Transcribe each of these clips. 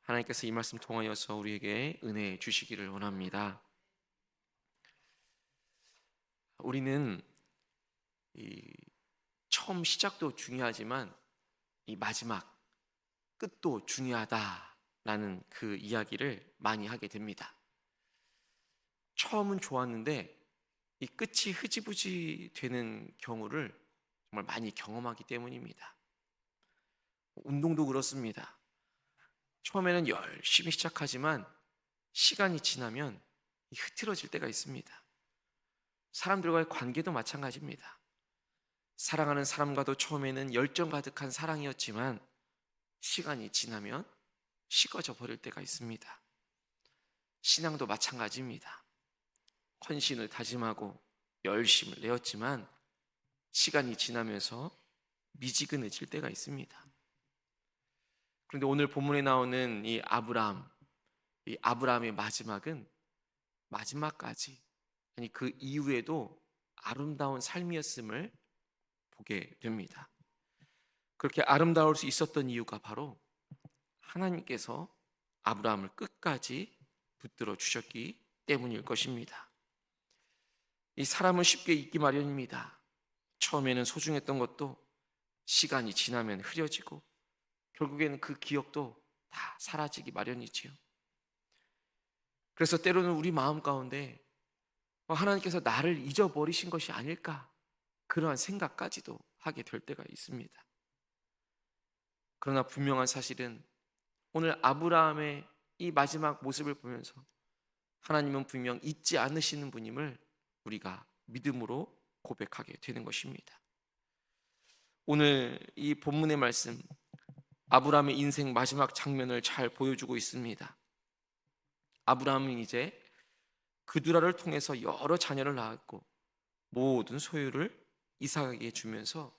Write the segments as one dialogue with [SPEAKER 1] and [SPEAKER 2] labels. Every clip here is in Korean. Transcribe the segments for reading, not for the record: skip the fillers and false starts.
[SPEAKER 1] 하나님께서 이 말씀 통하여서 우리에게 은혜 주시기를 원합니다. 우리는 이 처음 시작도 중요하지만 이 마지막 끝도 중요하다라는 그 이야기를 많이 하게 됩니다. 처음은 좋았는데 이 끝이 흐지부지 되는 경우를 정말 많이 경험하기 때문입니다. 운동도 그렇습니다. 처음에는 열심히 시작하지만 시간이 지나면 흐트러질 때가 있습니다. 사람들과의 관계도 마찬가지입니다. 사랑하는 사람과도 처음에는 열정 가득한 사랑이었지만 시간이 지나면 식어져 버릴 때가 있습니다. 신앙도 마찬가지입니다. 헌신을 다짐하고 열심을 내었지만 시간이 지나면서 미지근해질 때가 있습니다. 그런데 오늘 본문에 나오는 이 아브라함의 마지막은 마지막까지, 아니 그 이후에도 아름다운 삶이었음을 보게 됩니다. 그렇게 아름다울 수 있었던 이유가 바로 하나님께서 아브라함을 끝까지 붙들어 주셨기 때문일 것입니다. 이 사람은 쉽게 잊기 마련입니다. 처음에는 소중했던 것도 시간이 지나면 흐려지고 결국에는 그 기억도 다 사라지기 마련이지요. 그래서 때로는 우리 마음 가운데 하나님께서 나를 잊어버리신 것이 아닐까, 그러한 생각까지도 하게 될 때가 있습니다. 그러나 분명한 사실은 오늘 아브라함의 이 마지막 모습을 보면서 하나님은 분명 잊지 않으시는 분임을 우리가 믿음으로 고백하게 되는 것입니다. 오늘 이 본문의 말씀, 아브라함의 인생 마지막 장면을 잘 보여주고 있습니다. 아브라함은 이제 그두라를 통해서 여러 자녀를 낳았고 모든 소유를 이삭에게 주면서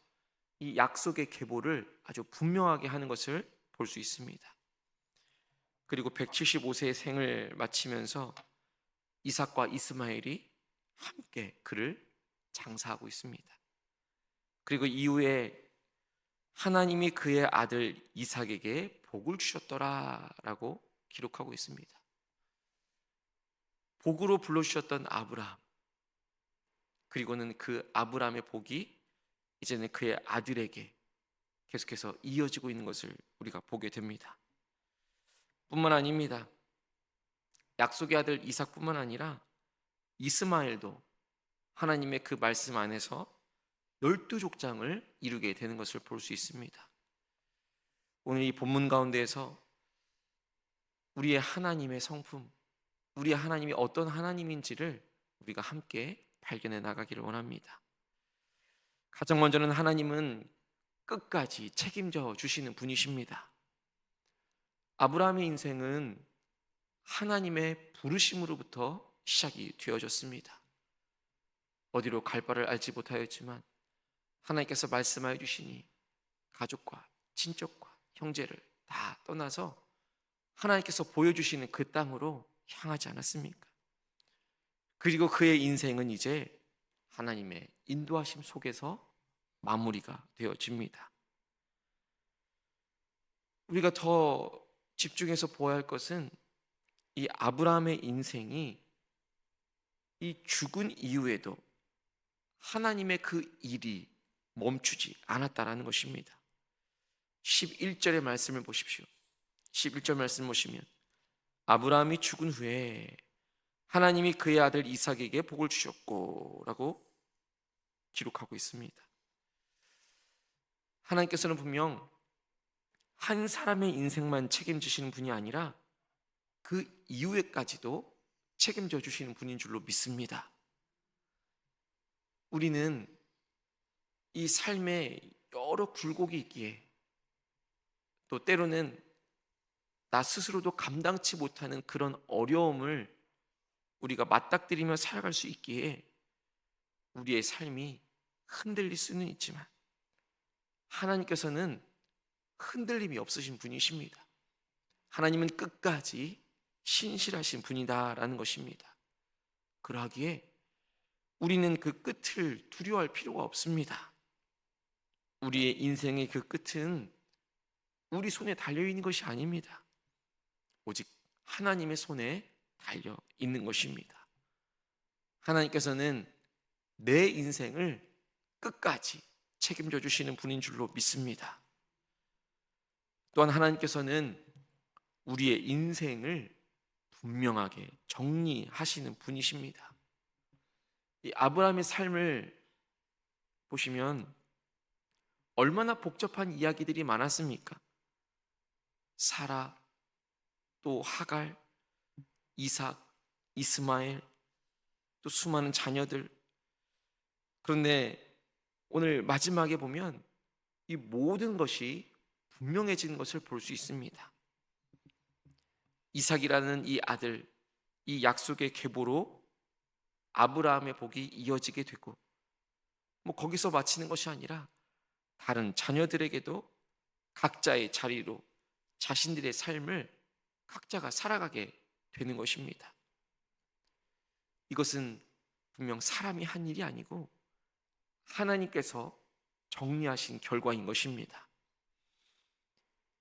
[SPEAKER 1] 이 약속의 계보를 아주 분명하게 하는 것을 볼 수 있습니다. 그리고 175세의 생을 마치면서 이삭과 이스마엘이 함께 그를 장사하고 있습니다. 그리고 이후에 하나님이 그의 아들 이삭에게 복을 주셨더라라고 기록하고 있습니다. 복으로 불러주셨던 아브라함, 그리고는 그 아브라함의 복이 이제는 그의 아들에게 계속해서 이어지고 있는 것을 우리가 보게 됩니다. 뿐만 아닙니다. 약속의 아들 이삭뿐만 아니라 이스마엘도 하나님의 그 말씀 안에서 12족장을 이루게 되는 것을 볼 수 있습니다. 오늘 이 본문 가운데에서 우리의 하나님의 성품, 우리의 하나님이 어떤 하나님인지를 우리가 함께 발견해 나가기를 원합니다. 가장 먼저는 하나님은 끝까지 책임져 주시는 분이십니다. 아브라함의 인생은 하나님의 부르심으로부터 시작이 되어졌습니다. 어디로 갈 바를 알지 못하였지만 하나님께서 말씀하여 주시니 가족과 친척과 형제를 다 떠나서 하나님께서 보여주시는 그 땅으로 향하지 않았습니까? 그리고 그의 인생은 이제 하나님의 인도하심 속에서 마무리가 되어집니다. 우리가 더 집중해서 보아야 할 것은 이 아브라함의 인생이 이 죽은 이후에도 하나님의 그 일이 멈추지 않았다라는 것입니다. 11절의 말씀을 보십시오. 11절 말씀 보시면 아브라함이 죽은 후에 하나님이 그의 아들 이삭에게 복을 주셨고 라고 기록하고 있습니다. 하나님께서는 분명 한 사람의 인생만 책임지시는 분이 아니라 그 이후에까지도 책임져 주시는 분인 줄로 믿습니다. 우리는 이 삶에 여러 굴곡이 있기에 또 때로는 나 스스로도 감당치 못하는 그런 어려움을 우리가 맞닥뜨리며 살아갈 수 있기에 우리의 삶이 흔들릴 수는 있지만 하나님께서는 흔들림이 없으신 분이십니다. 하나님은 끝까지 신실하신 분이다라는 것입니다. 그러하기에 우리는 그 끝을 두려워할 필요가 없습니다. 우리의 인생의 그 끝은 우리 손에 달려있는 것이 아닙니다. 오직 하나님의 손에 달려 있는 것입니다. 하나님께서는 내 인생을 끝까지 책임져 주시는 분인 줄로 믿습니다. 또한 하나님께서는 우리의 인생을 분명하게 정리하시는 분이십니다. 이 아브라함의 삶을 보시면 얼마나 복잡한 이야기들이 많았습니까? 사라, 또 하갈, 이삭, 이스마엘, 또 수많은 자녀들. 그런데 오늘 마지막에 보면 이 모든 것이 분명해지는 것을 볼 수 있습니다. 이삭이라는 이 아들, 이 약속의 계보로 아브라함의 복이 이어지게 되고, 거기서 마치는 것이 아니라 다른 자녀들에게도 각자의 자리로 자신들의 삶을 각자가 살아가게 되는 것입니다. 이것은 분명 사람이 한 일이 아니고 하나님께서 정리하신 결과인 것입니다.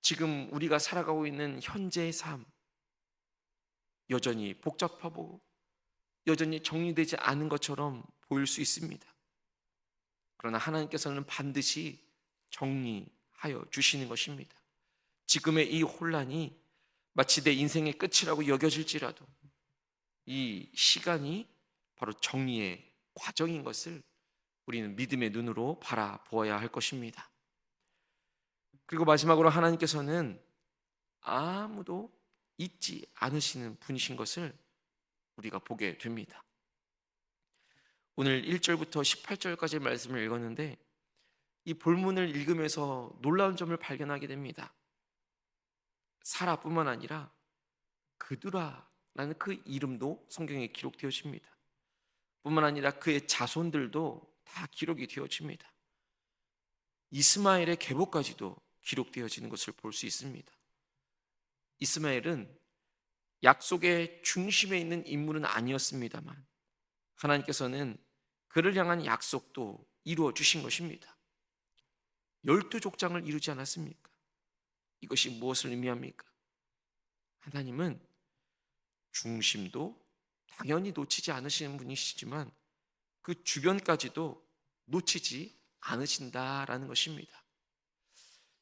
[SPEAKER 1] 지금 우리가 살아가고 있는 현재의 삶, 여전히 복잡하고 여전히 정리되지 않은 것처럼 보일 수 있습니다. 그러나 하나님께서는 반드시 정리하여 주시는 것입니다. 지금의 이 혼란이 마치 내 인생의 끝이라고 여겨질지라도 이 시간이 바로 정리의 과정인 것을 우리는 믿음의 눈으로 바라보아야 할 것입니다. 그리고 마지막으로 하나님께서는 아무도 잊지 않으시는 분이신 것을 우리가 보게 됩니다. 오늘 1절부터 18절까지 말씀을 읽었는데 이 본문을 읽으면서 놀라운 점을 발견하게 됩니다. 사라뿐만 아니라 그두라라는 그 이름도 성경에 기록되어집니다. 뿐만 아니라 그의 자손들도 다 기록이 되어집니다. 이스마엘의 계보까지도 기록되어지는 것을 볼 수 있습니다. 이스마엘은 약속의 중심에 있는 인물은 아니었습니다만 하나님께서는 그를 향한 약속도 이루어 주신 것입니다. 12족장을 이루지 않았습니까? 이것이 무엇을 의미합니까? 하나님은 중심도 당연히 놓치지 않으시는 분이시지만 그 주변까지도 놓치지 않으신다라는 것입니다.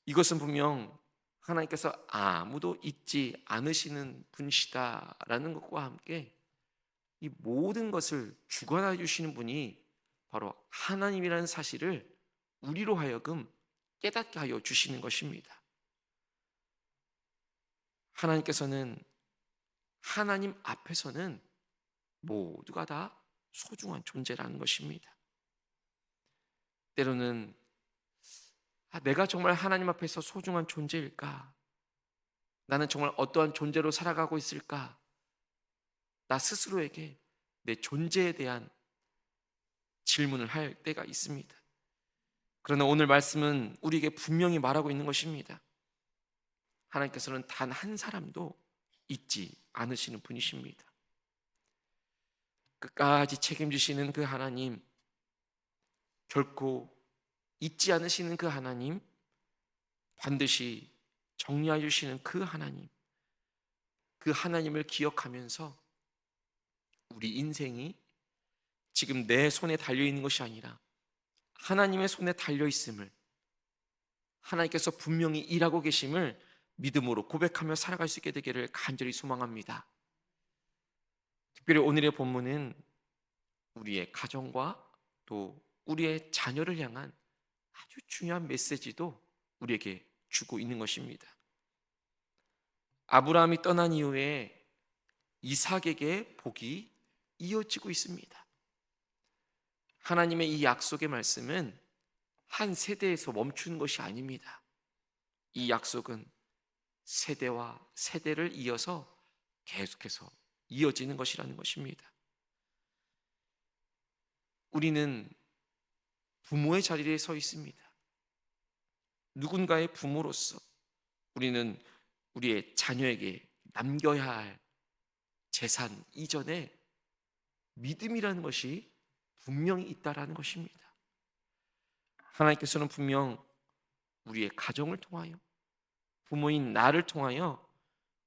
[SPEAKER 1] 이것은 분명 하나님께서 아무도 잊지 않으시는 분이시다라는 것과 함께 이 모든 것을 주관하여 주시는 분이 바로 하나님이라는 사실을 우리로 하여금 깨닫게 하여 주시는 것입니다. 하나님께서는 하나님 앞에서는 모두가 다 소중한 존재라는 것입니다. 때로는 내가 정말 하나님 앞에서 소중한 존재일까? 나는 정말 어떠한 존재로 살아가고 있을까? 나 스스로에게 내 존재에 대한 질문을 할 때가 있습니다. 그러나 오늘 말씀은 우리에게 분명히 말하고 있는 것입니다. 하나님께서는 단 한 사람도 잊지 않으시는 분이십니다. 끝까지 책임지시는 그 하나님, 결코 잊지 않으시는 그 하나님, 반드시 정리해 주시는 그 하나님, 그 하나님을 기억하면서 우리 인생이 지금 내 손에 달려있는 것이 아니라 하나님의 손에 달려있음을, 하나님께서 분명히 일하고 계심을 믿음으로 고백하며 살아갈 수 있게 되기를 간절히 소망합니다. 특별히 오늘의 본문은 우리의 가정과 또 우리의 자녀를 향한 아주 중요한 메시지도 우리에게 주고 있는 것입니다. 아브라함이 떠난 이후에 이삭에게 복이 이어지고 있습니다. 하나님의 이 약속의 말씀은 한 세대에서 멈춘 것이 아닙니다. 이 약속은 세대와 세대를 이어서 계속해서 이어지는 것이라는 것입니다. 우리는 부모의 자리에 서 있습니다. 누군가의 부모로서 우리는 우리의 자녀에게 남겨야 할 재산 이전에 믿음이라는 것이 분명히 있다라는 것입니다. 하나님께서는 분명 우리의 가정을 통하여, 부모인 나를 통하여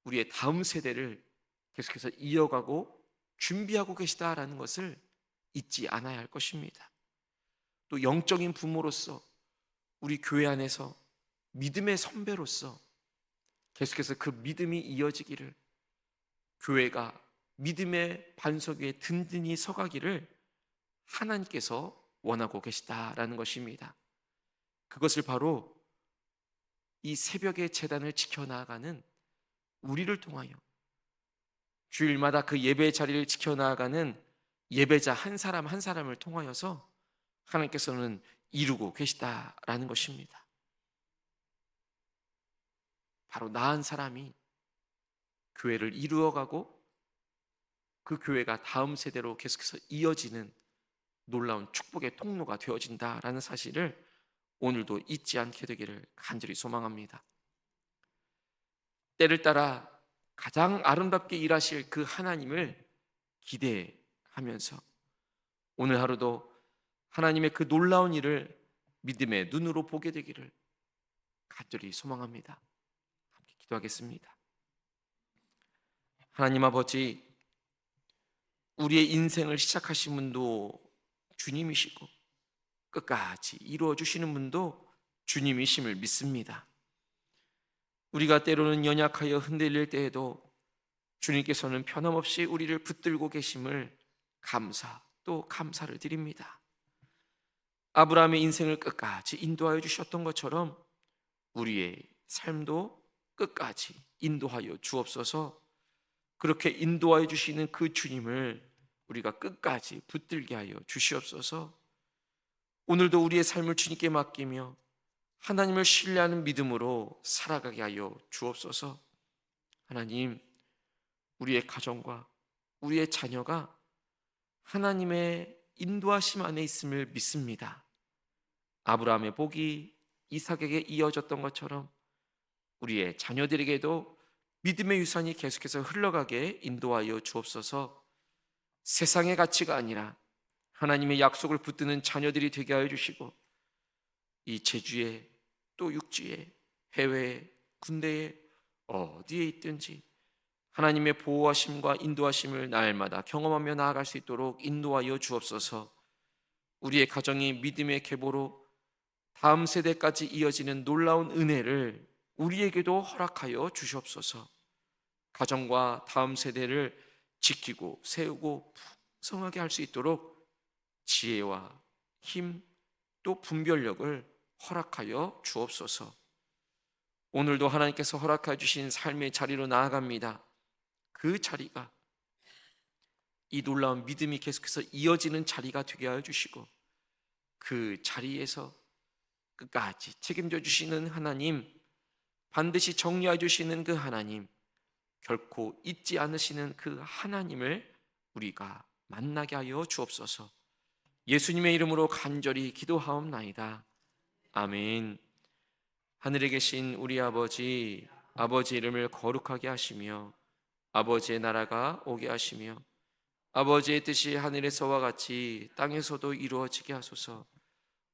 [SPEAKER 1] 우리의 다음 세대를 계속해서 이어가고 준비하고 계시다라는 것을 잊지 않아야 할 것입니다. 또 영적인 부모로서 우리 교회 안에서 믿음의 선배로서 계속해서 그 믿음이 이어지기를, 교회가 믿음의 반석 위에 든든히 서가기를 하나님께서 원하고 계시다라는 것입니다. 그것을 바로 이 새벽의 제단을 지켜나가는 우리를 통하여, 주일마다 그 예배 자리를 지켜나가는 예배자 한 사람 한 사람을 통하여서 하나님께서는 이루고 계시다라는 것입니다. 바로 나 한 사람이 교회를 이루어가고 그 교회가 다음 세대로 계속해서 이어지는 놀라운 축복의 통로가 되어진다라는 사실을 오늘도 잊지 않게 되기를 간절히 소망합니다. 때를 따라 가장 아름답게 일하실 그 하나님을 기대하면서 오늘 하루도 하나님의 그 놀라운 일을 믿음의 눈으로 보게 되기를 간절히 소망합니다. 함께 기도하겠습니다. 하나님 아버지, 우리의 인생을 시작하신 분도 주님이시고 끝까지 이루어 주시는 분도 주님이심을 믿습니다. 우리가 때로는 연약하여 흔들릴 때에도 주님께서는 변함없이 우리를 붙들고 계심을 또 감사를 드립니다. 아브라함의 인생을 끝까지 인도하여 주셨던 것처럼 우리의 삶도 끝까지 인도하여 주옵소서. 그렇게 인도하여 주시는 그 주님을 우리가 끝까지 붙들게 하여 주시옵소서. 오늘도 우리의 삶을 주님께 맡기며 하나님을 신뢰하는 믿음으로 살아가게 하여 주옵소서. 하나님, 우리의 가정과 우리의 자녀가 하나님의 인도하심 안에 있음을 믿습니다. 아브라함의 복이 이삭에게 이어졌던 것처럼 우리의 자녀들에게도 믿음의 유산이 계속해서 흘러가게 인도하여 주옵소서. 세상의 가치가 아니라 하나님의 약속을 붙드는 자녀들이 되게 하여 주시고, 이 제주에 또 육지에 해외에 군대에 어디에 있든지 하나님의 보호하심과 인도하심을 날마다 경험하며 나아갈 수 있도록 인도하여 주옵소서. 우리의 가정이 믿음의 계보로 다음 세대까지 이어지는 놀라운 은혜를 우리에게도 허락하여 주시옵소서. 가정과 다음 세대를 지키고 세우고 풍성하게 할 수 있도록 지혜와 힘 또 분별력을 허락하여 주옵소서. 오늘도 하나님께서 허락해 주신 삶의 자리로 나아갑니다. 그 자리가 이 놀라운 믿음이 계속해서 이어지는 자리가 되게 하여 주시고, 그 자리에서 끝까지 책임져 주시는 하나님, 반드시 정리해 주시는 그 하나님, 결코 잊지 않으시는 그 하나님을 우리가 만나게 하여 주옵소서. 예수님의 이름으로 간절히 기도하옵나이다. 아멘. 하늘에 계신 우리 아버지, 아버지 이름을 거룩하게 하시며 아버지의 나라가 오게 하시며 아버지의 뜻이 하늘에서와 같이 땅에서도 이루어지게 하소서.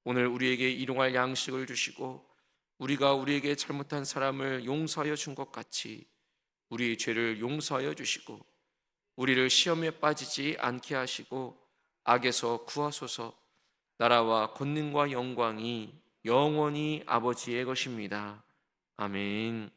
[SPEAKER 1] 오늘 우리에게 일용할 양식을 주시고 우리가 우리에게 잘못한 사람을 용서하여 준 것 같이 우리의 죄를 용서하여 주시고 우리를 시험에 빠지지 않게 하시고 악에서 구하소서. 나라와 권능과 영광이 영원히 아버지의 것입니다. 아멘.